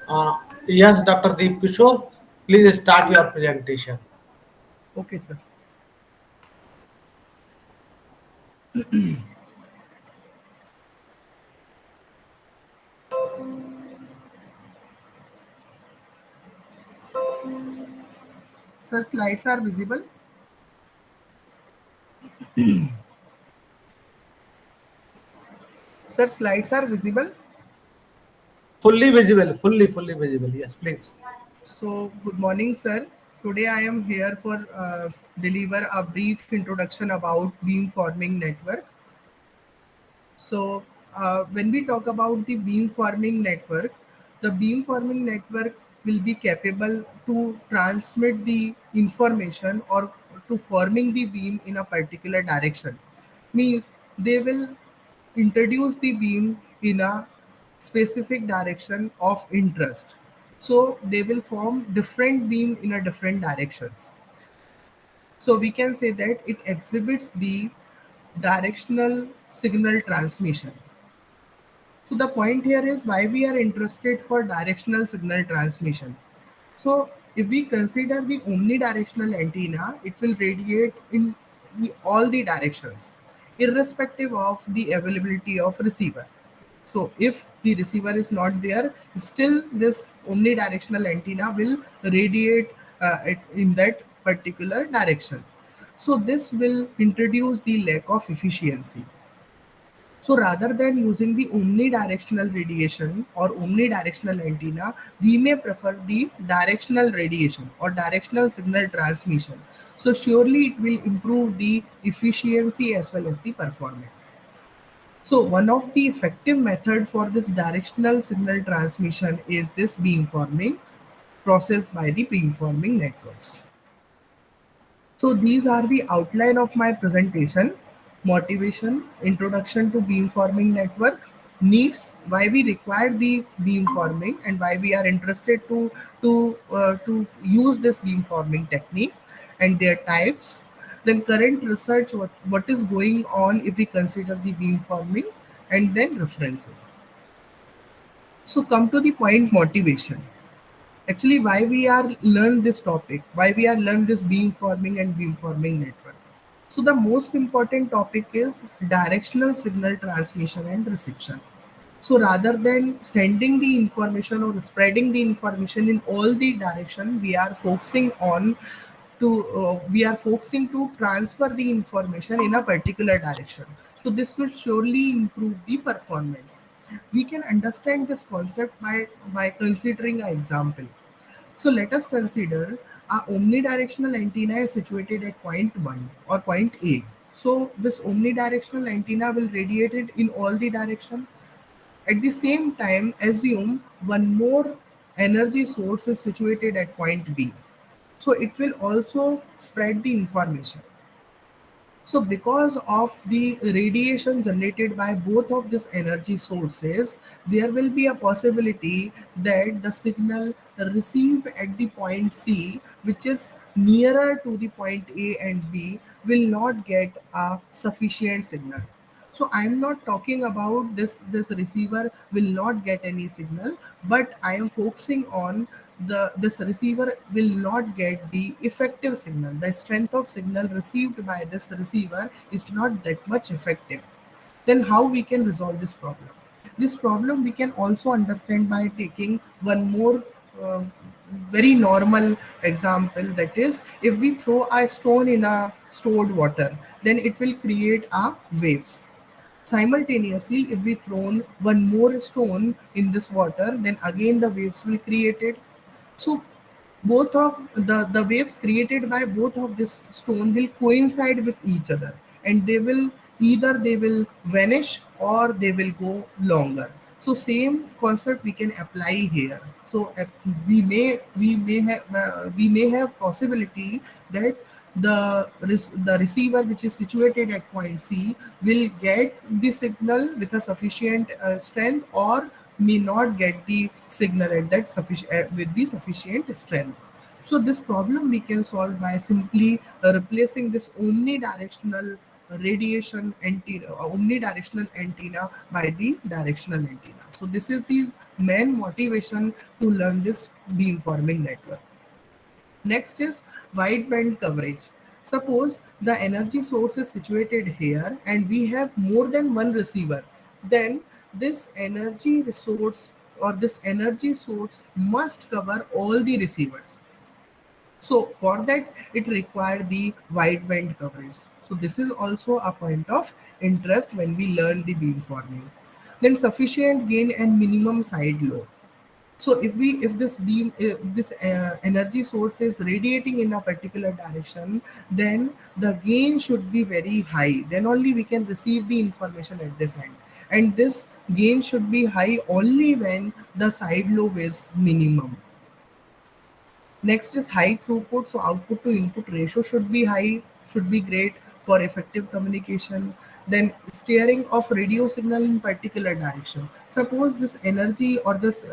Uh, yes, Dr. Deep Kishore, please start your presentation. Okay, sir. Sir, slides are visible. Sir, slides are visible. Fully visible. Yes, please. So, good morning, sir. Today I am here for deliver a brief introduction about beamforming network. So, when we talk about the beamforming network, the beamforming network will be capable to transmit the information or to forming the beam in a particular direction. Means they will introduce the beam in a specific direction of interest. So they will form different beam in a different directions. So we can say that it exhibits the directional signal transmission. So the point here is why we are interested for directional signal transmission. So if we consider the omnidirectional antenna, it will radiate in all the directions, irrespective of the availability of receiver. So if the receiver is not there, still this omnidirectional antenna will radiate in that particular direction. So this will introduce the lack of efficiency. So rather than using the omnidirectional radiation or omnidirectional antenna, we may prefer the directional radiation or directional signal transmission. So surely it will improve the efficiency as well as the performance. So one of the effective method for this directional signal transmission is this beamforming process by the beamforming networks. So these are the outline of my presentation: motivation, introduction to beamforming network, needs, why we require the beamforming and why we are interested to use this beamforming technique, and their types. Then current research, what is going on if we consider the beamforming, and then references. So come to the point, motivation. Actually, why we are learn this topic, why we are learn this beamforming and beamforming network. So the most important topic is directional signal transmission and reception. So rather than sending the information or spreading the information in all the direction, we are focusing to transfer the information in a particular direction. So this will surely improve the performance. We can understand this concept by considering an example. So let us consider a omnidirectional antenna is situated at point 1 or point A. So this omnidirectional antenna will radiate it in all the direction. At the same time, assume one more energy source is situated at point B. So it will also spread the information. So because of the radiation generated by both of these energy sources, there will be a possibility that the signal received at the point C, which is nearer to the point A and B, will not get a sufficient signal. So I'm not talking about this receiver will not get any signal, but I am focusing on this receiver will not get the effective signal. The strength of signal received by this receiver is not that much effective. Then how we can resolve this problem? This problem we can also understand by taking one more very normal example, that is, if we throw a stone in a stored water, then it will create a waves. Simultaneously, if we thrown one more stone in this water, then again the waves will create it. So both of the waves created by both of this stone will coincide with each other, and they will they will vanish or they will go longer. So same concept we can apply here. So we may have possibility that the receiver which is situated at point C will get the signal with a sufficient strength, or may not get the signal at that sufficient with the sufficient strength. So this problem we can solve by simply replacing this omnidirectional omnidirectional antenna by the directional antenna. So this is the main motivation to learn this beamforming network. Next is wideband coverage. Suppose the energy source is situated here and we have more than one receiver. Then this energy resource or this energy source must cover all the receivers. So for that, it required the wideband coverage. So this is also a point of interest when we learn the beamforming. Then sufficient gain and minimum side load. So if this energy source is radiating in a particular direction, then the gain should be very high. Then only we can receive the information at this end. And this gain should be high only when the side lobe is minimum. Next is high throughput. So output to input ratio should be high, should be great for effective communication. Then steering of radio signal in particular direction. Suppose this energy or this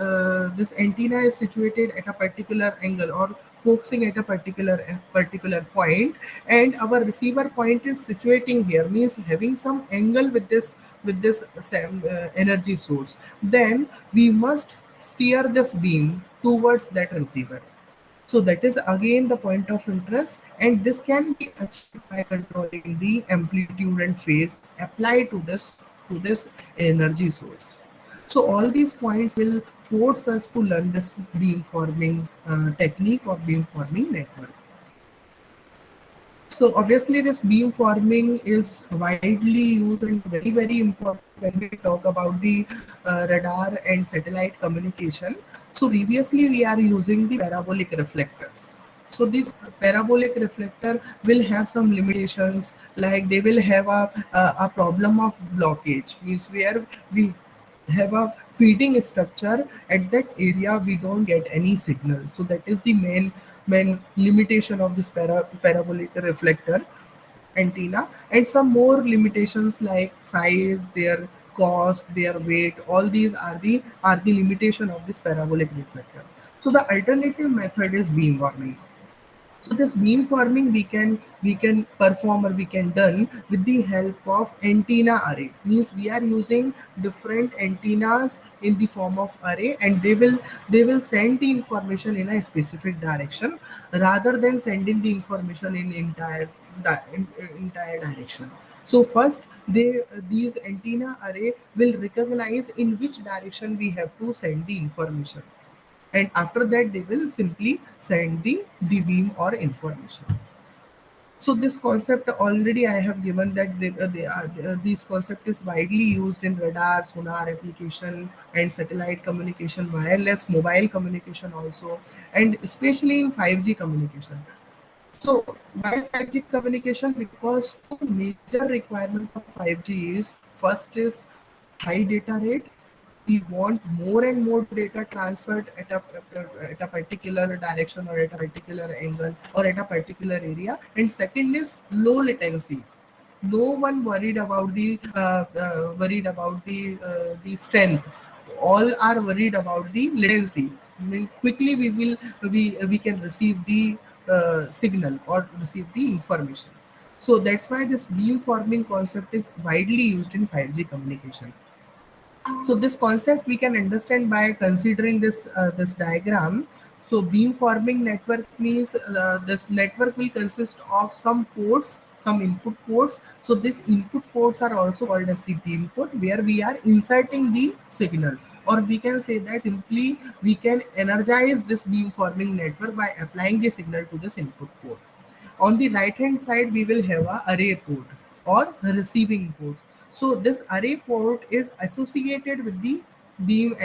antenna is situated at a particular angle or focusing at a particular point, and our receiver point is situating here, means having some angle with this energy source. Then we must steer this beam towards that receiver. So that is again the point of interest, and this can be achieved by controlling the amplitude and phase applied to this energy source. So all these points will force us to learn this beamforming technique or beamforming network. So obviously this beamforming is widely used and very important when we talk about the radar and satellite communication. So previously we are using the parabolic reflectors. So this parabolic reflector will have some limitations, like they will have a problem of blockage, means where we have a feeding structure at that area we don't get any signal. So that is the main limitation of this parabolic reflector antenna. And some more limitations like size, their cost, their weight, all these are the limitation of this parabolic reflector. So the alternative method is beamforming. So this beamforming we can perform or we can done with the help of antenna array. Means we are using different antennas in the form of array, and they will send the information in a specific direction rather than sending the information in entire direction. So first these antenna array will recognize in which direction we have to send the information, and after that they will simply send the beam or information. So this concept already I have given that this concept is widely used in radar, sonar application, and satellite communication, wireless mobile communication also, and especially in 5G communication. So why 5G communication? Because two major requirements of 5G is, first is high data rate. We want more and more data transferred at a particular direction or at a particular angle or at a particular area. And second is low latency. No one worried about the strength. All are worried about the latency. I mean, quickly we can receive the signal or receive the information. So that's why this beamforming concept is widely used in 5G communication. So this concept we can understand by considering this diagram. So beamforming network means this network will consist of some ports, some input ports. So these input ports are also called as the beam port, where we are inserting the signal, or we can say that simply we can energize this beamforming network by applying the signal to this input port. On the right hand side we will have a array port or receiving ports. So this array port is associated with the beam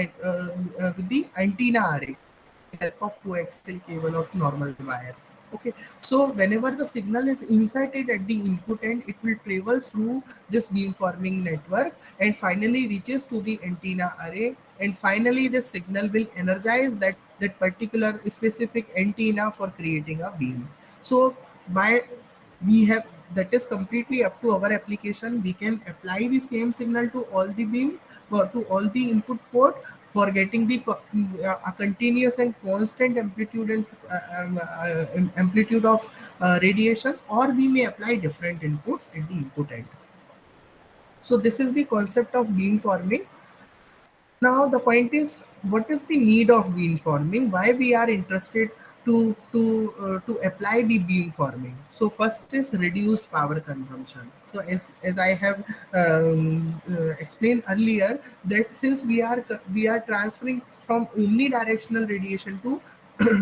with the antenna array with the help of coaxial cable or normal wire. Okay, so whenever the signal is inserted at the input end, it will travel through this beamforming network and finally reaches to the antenna array, and finally the signal will energize that particular specific antenna for creating a beam. So by we have, that is completely up to our application. We can apply the same signal to all the beam or to all the input port for getting the a continuous and constant amplitude and amplitude of radiation, or we may apply different inputs at the input end. So this is the concept of beamforming. Now the point is, what is the need of beamforming? Why we are interested to apply the beamforming? So first is reduced power consumption. So as I have explained earlier, that since we are transferring from omnidirectional radiation to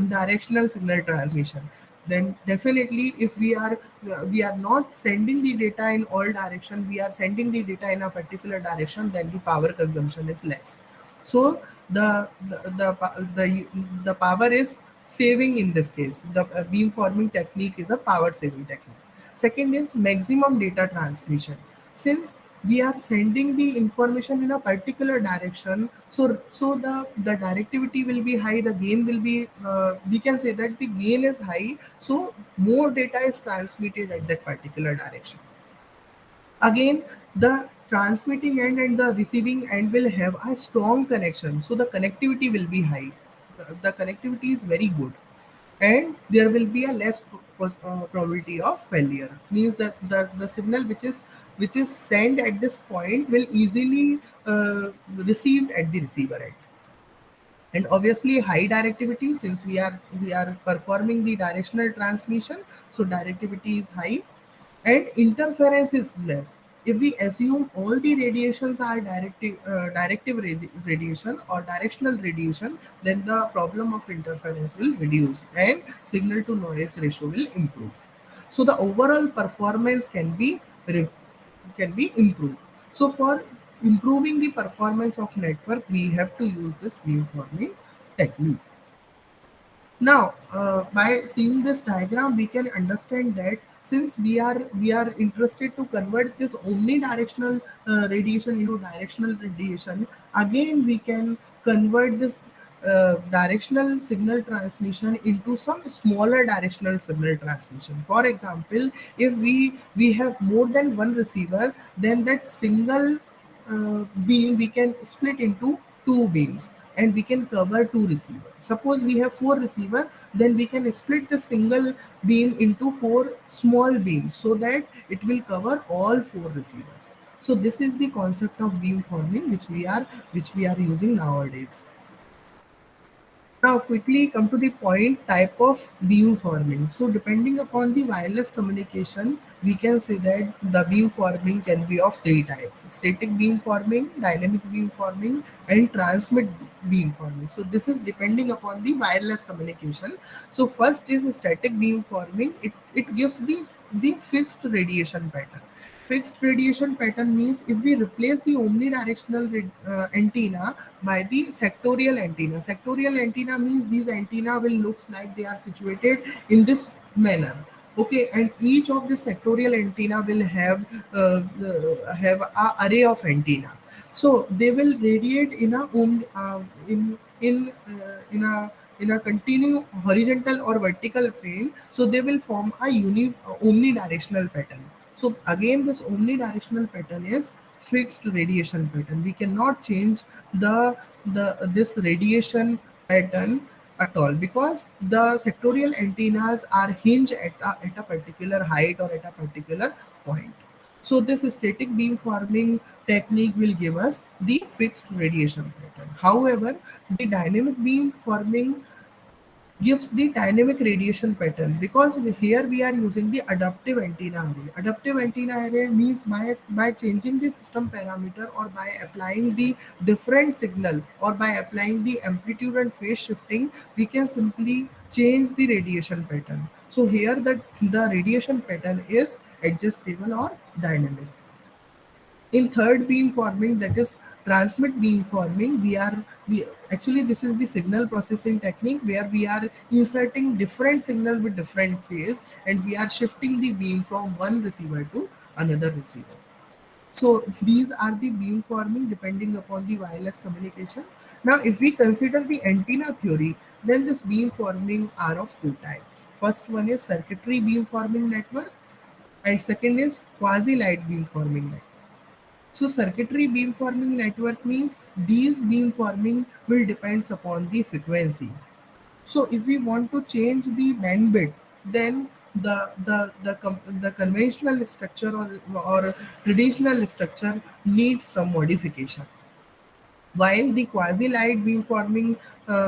directional signal transmission, then definitely if we are not sending the data in all direction, we are sending the data in a particular direction, then the power consumption is less. So the power is saving. In this case, the beam forming technique is a power saving technique. Second is maximum data transmission. Since we are sending the information in a particular direction, so the directivity will be high, the gain will be we can say that the gain is high, so more data is transmitted at that particular direction. Again, the transmitting end and the receiving end will have a strong connection, so the connectivity will be high. The connectivity is very good, and there will be a less probability of failure. Means that the signal which is sent at this point will easily received at the receiver end. And obviously high directivity, since we are performing the directional transmission, so directivity is high and interference is less. If we assume all the radiations are radiation or directional radiation, then the problem of interference will reduce and signal to noise ratio will improve. So the overall performance can be improved. So for improving the performance of network, we have to use this beamforming technique. Now, by seeing this diagram, we can understand that since we are interested to convert this omnidirectional radiation into directional radiation, again we can convert this directional signal transmission into some smaller directional signal transmission. For example, if we have more than one receiver, then that single beam we can split into two beams and we can cover two receivers. Suppose we have four receiver, then we can split the single beam into four small beams so that it will cover all four receivers. So this is the concept of beam forming which we are using nowadays. Now, quickly come to the point type of beam forming. So, depending upon the wireless communication, we can say that the beam forming can be of three types: static beam forming, dynamic beam forming, and transmit beam forming. So, this is depending upon the wireless communication. So, first is static beam forming. It gives the fixed radiation pattern. Fixed radiation pattern means if we replace the omnidirectional antenna by the sectorial antenna. Sectorial antenna means these antenna will looks like they are situated in this manner. Okay, and each of the sectorial antenna will have a array of antenna. So they will radiate in a in a continue horizontal or vertical plane. So they will form a omnidirectional pattern. So again, this omnidirectional pattern is fixed radiation pattern. We cannot change this radiation pattern at all because the sectorial antennas are hinged at a particular height or at a particular point. So this static beam forming technique will give us the fixed radiation pattern. However, the dynamic beam forming gives the dynamic radiation pattern because here we are using the adaptive antenna array. Adaptive antenna array means by changing the system parameter or by applying the different signal or by applying the amplitude and phase shifting, we can simply change the radiation pattern. So here the radiation pattern is adjustable or dynamic. In third beam forming, that is transmit beam forming, we actually this is the signal processing technique where we are inserting different signal with different phase and we are shifting the beam from one receiver to another receiver. So these are the beam forming depending upon the wireless communication. Now if we consider the antenna theory, then this beam forming are of two types. First one is circuitry beam forming network, and second is quasi-light beamforming network. So circuitry beamforming network means these beamforming will depends upon the frequency. So if we want to change the bandwidth, then the conventional structure or traditional structure needs some modification. While the quasi-light beamforming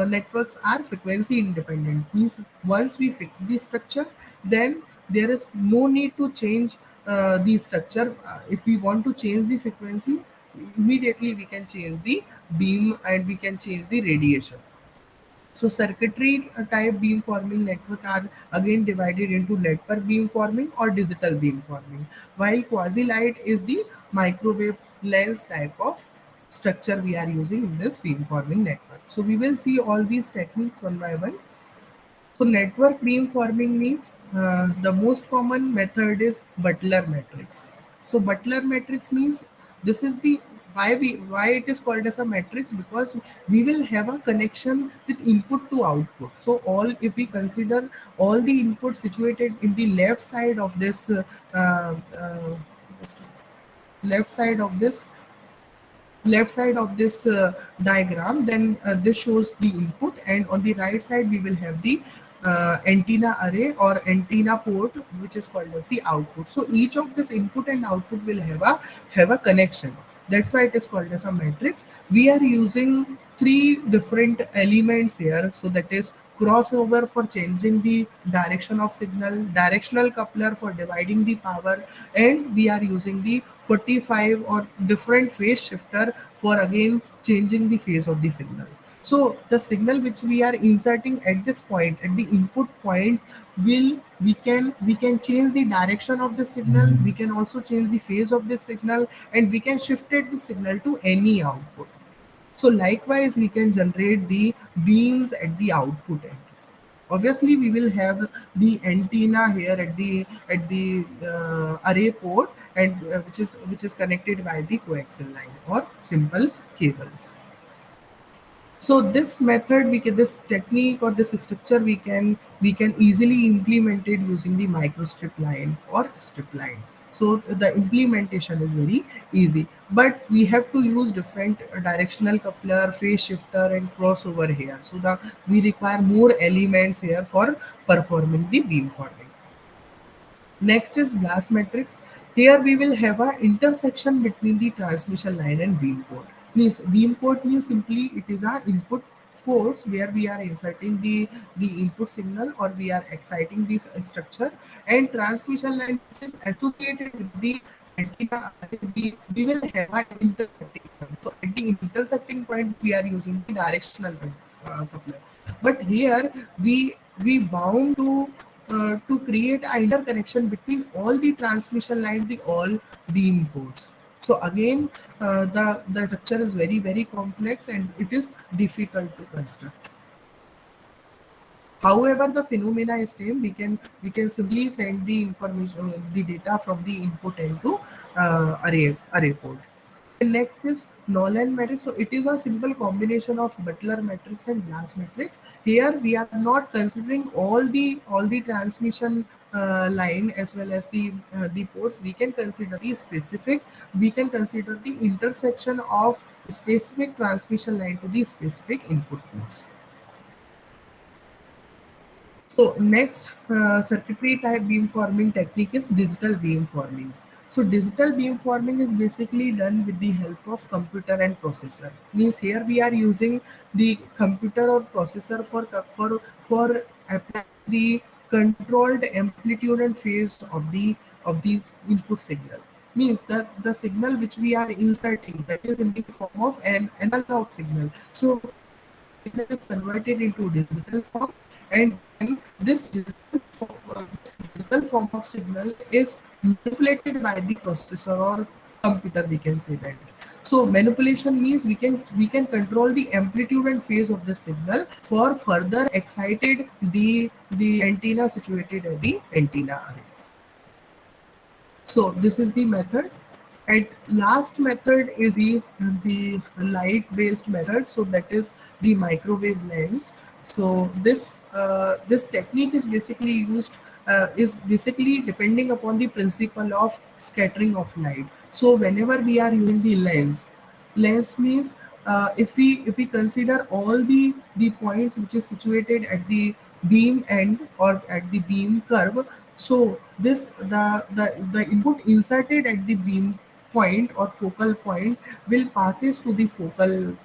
networks are frequency independent, means once we fix the structure, then there is no need to change the structure. If we want to change the frequency, immediately we can change the beam and we can change the radiation. So circuitry type beamforming network are again divided into network beamforming or digital beamforming, while quasi-light is the microwave lens type of structure we are using in this beamforming network. So we will see all these techniques one by one. So network beamforming means the most common method is Butler matrix. So Butler matrix means this is the why it is called as a matrix, because we will have a connection with input to output. So all, if we consider all the inputs situated in the left side of this uh, uh, left side of this diagram, then this shows the input, and on the right side we will have the antenna array or antenna port, which is called as the output. So each of this input and output will have a connection. That's why it is called as a matrix. We are using three different elements here. So that is crossover for changing the direction of signal, directional coupler for dividing the power, and we are using the 45 or different phase shifter for again changing the phase of the signal. So the signal which we are inserting at this point, at the input point, will we can change the direction of the signal, we can also change the phase of the signal, and we can shift it the signal to any output. So likewise, we can generate the beams at the output end. Obviously, we will have the antenna here at the array port, and which is connected by the coaxial line or simple cables. So this method, this technique or this structure, we can easily implement it using the microstrip line or strip line. So the implementation is very easy, but we have to use different directional coupler, phase shifter, and crossover here. So we require more elements here for performing the beamforming. Next is blast matrix. Here we will have a intersection between the transmission line and beam port. Means beam port means simply it is a input ports where we are inserting the input signal or we are exciting this structure, and transmission line which is associated with the antenna array, we will have an intersecting point. So at the intersecting point we are using the directional coupler, but here we bound to create an interconnection between all the transmission line, the all beam ports. So again, the structure is very complex and it is difficult to construct. However, the phenomena is same. We can simply send the information, the data from the input into array port. And next is Nolan matrix. So it is a simple combination of Butler matrix and Blast matrix. Here we are not considering all the transmission line as well as the ports. We can consider the specific. We can consider the intersection of specific transmission line to the specific input ports. So next circuitry type beamforming technique is digital beamforming. So digital beamforming is basically done with the help of computer and processor. Means here we are using the computer or processor for applying the controlled amplitude and phase of the input signal. Means that the signal which we are inserting, that is in the form of an analog signal. So signal is converted into digital form, and then this digital form of signal is manipulated by the processor or computer, we can say that. So manipulation means we can control the amplitude and phase of the signal for further excited the antenna situated at the antenna array. So this is the method. And last method is the light based method. So that is the microwave lens. So this technique is basically used is basically depending upon the principle of scattering of light. So whenever we are using the lens means if we consider all the points which is situated at the beam end or at the beam curve, so this the input inserted at the beam point or focal point will passes to the focal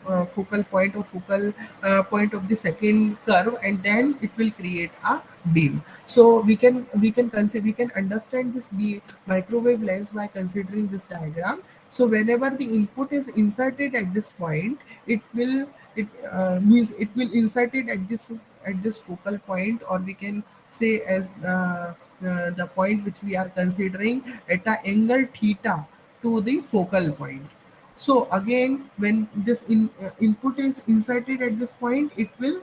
point or focal point of the second curve, and then it will create a beam. So we can understand this microwave lens by considering this diagram. So whenever the input is inserted at this point, it means it will insert it at this focal point, or we can say as the point which we are considering at an angle theta to the focal point. So again, when this input is inserted at this point, it will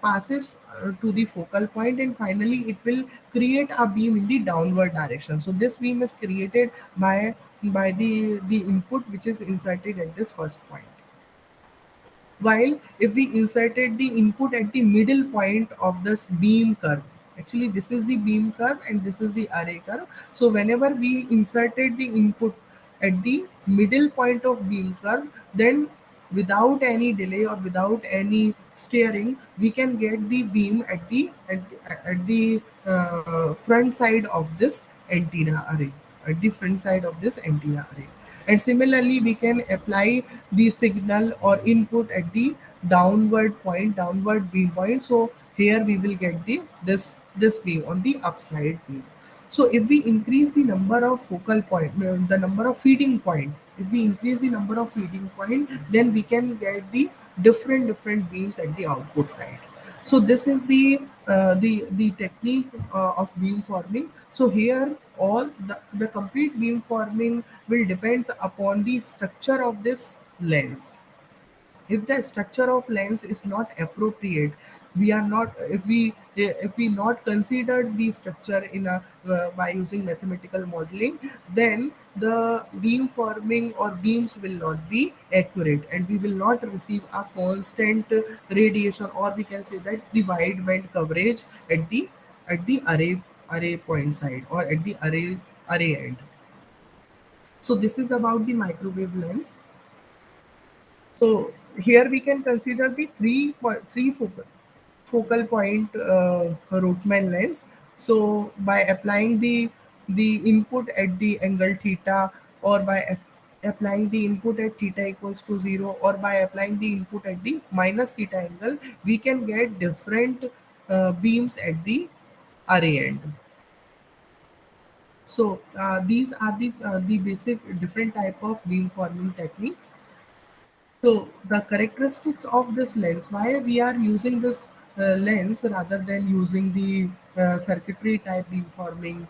passes to the focal point, and finally it will create a beam in the downward direction. So this beam is created by the input which is inserted at this first point. While if we inserted the input at the middle point of this beam curve, actually this is the beam curve and this is the array curve. So whenever we inserted the input at the middle point of beam curve, then without any delay or without any steering, we can get the beam at the front side of this antenna array, at the front side of this antenna array. And similarly, we can apply the signal or input at the downward beam point. So here we will get this beam on the upside beam. So if we increase the number of focal point, the number of feeding point, if we increase the number of feeding point, then we can get the different beams at the output side. So this is the technique of beam forming. So here all the complete beam forming will depends upon the structure of this lens. If the structure of lens is not appropriate, we are not if we not considered the structure in a by using mathematical modeling, then the beam forming or beams will not be accurate, and we will not receive a constant radiation, or we can say that the wide band coverage at the array point side or at the array end. So this is about the microwave lens. So here we can consider the three focal point Rotman lens. So by applying the input at the angle theta, or by applying the input at theta equals to 0, or by applying the input at the minus theta angle, we can get different beams at the array end. So these are the basic different type of beam forming techniques. So the characteristics of this lens, why we are using this lens rather than using the circuitry type beamforming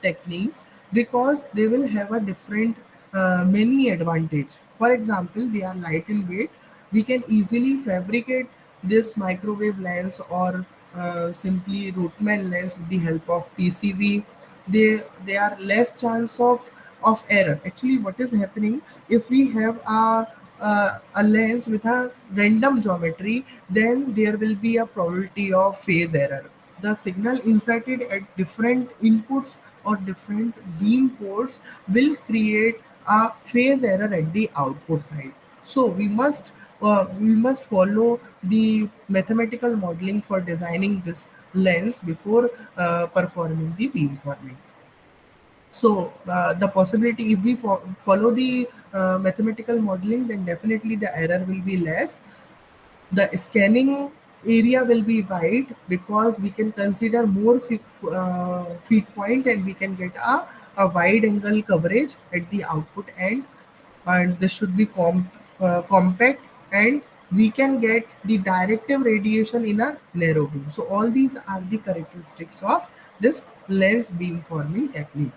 techniques, because they will have a different many advantage. For example, they are light in weight. We can easily fabricate this microwave lens or simply Rotman lens with the help of PCB. They are less chance of error. Actually, what is happening, if we have a lens with a random geometry, then there will be a probability of phase error. The signal inserted at different inputs or different beam ports will create a phase error at the output side. So we must follow the mathematical modeling for designing this lens before performing the beam forming. So the possibility, if we follow the mathematical modeling, then definitely the error will be less. The scanning area will be wide, because we can consider more feed point, and we can get a wide angle coverage at the output end, and this should be compact, and we can get the directive radiation in a narrow beam. So all these are the characteristics of this lens beam forming technique.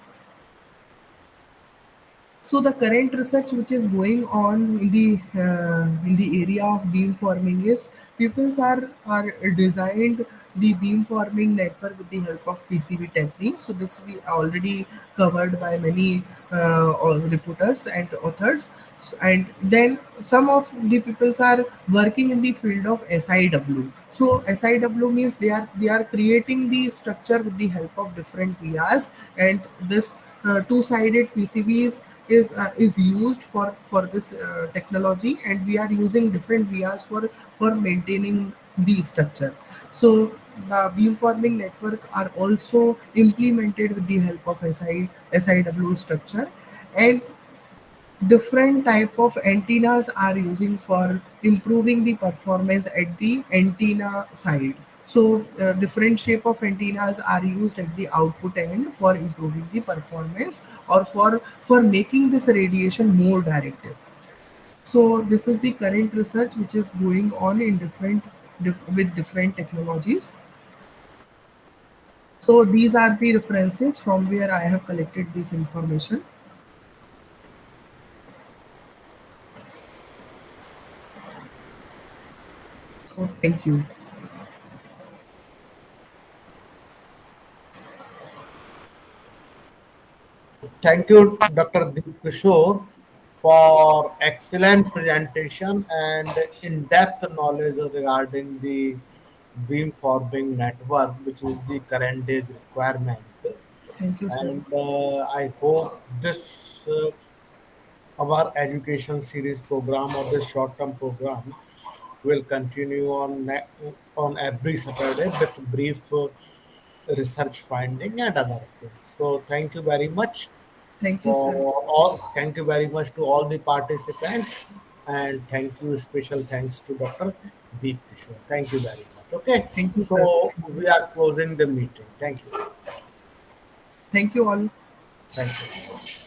So the current research which is going on in the area of beam forming is pupils are designed the beam forming network with the help of PCB technique. So this we already covered by many reporters and authors. And then some of the peoples are working in the field of SIW. So SIW means they are creating the structure with the help of different VRs, and this two-sided PCBs is used for this technology, and we are using different VRs for maintaining the structure. So the beamforming network are also implemented with the help of SIW structure, and different type of antennas are using for improving the performance at the antenna side. So different shape of antennas are used at the output end for improving the performance, or for making this radiation more directive. So this is the current research which is going on in with different technologies. So these are the references from where I have collected this information. So thank you. Thank you, Dr. Deep Kishore, for excellent presentation and in-depth knowledge regarding the beam forming network, which is the current day's requirement. Thank you, sir. And I hope this our education series program or the short-term program will continue on every Saturday with brief research finding and other things. So thank you very much Thank you, for sir. all. Thank you very much to all the participants, and thank you. Special thanks to Dr. Deep Kishore. Thank you very much. Okay, Thank you, sir. so Thank you. we are closing the meeting. Thank you. Thank you all. Thank you.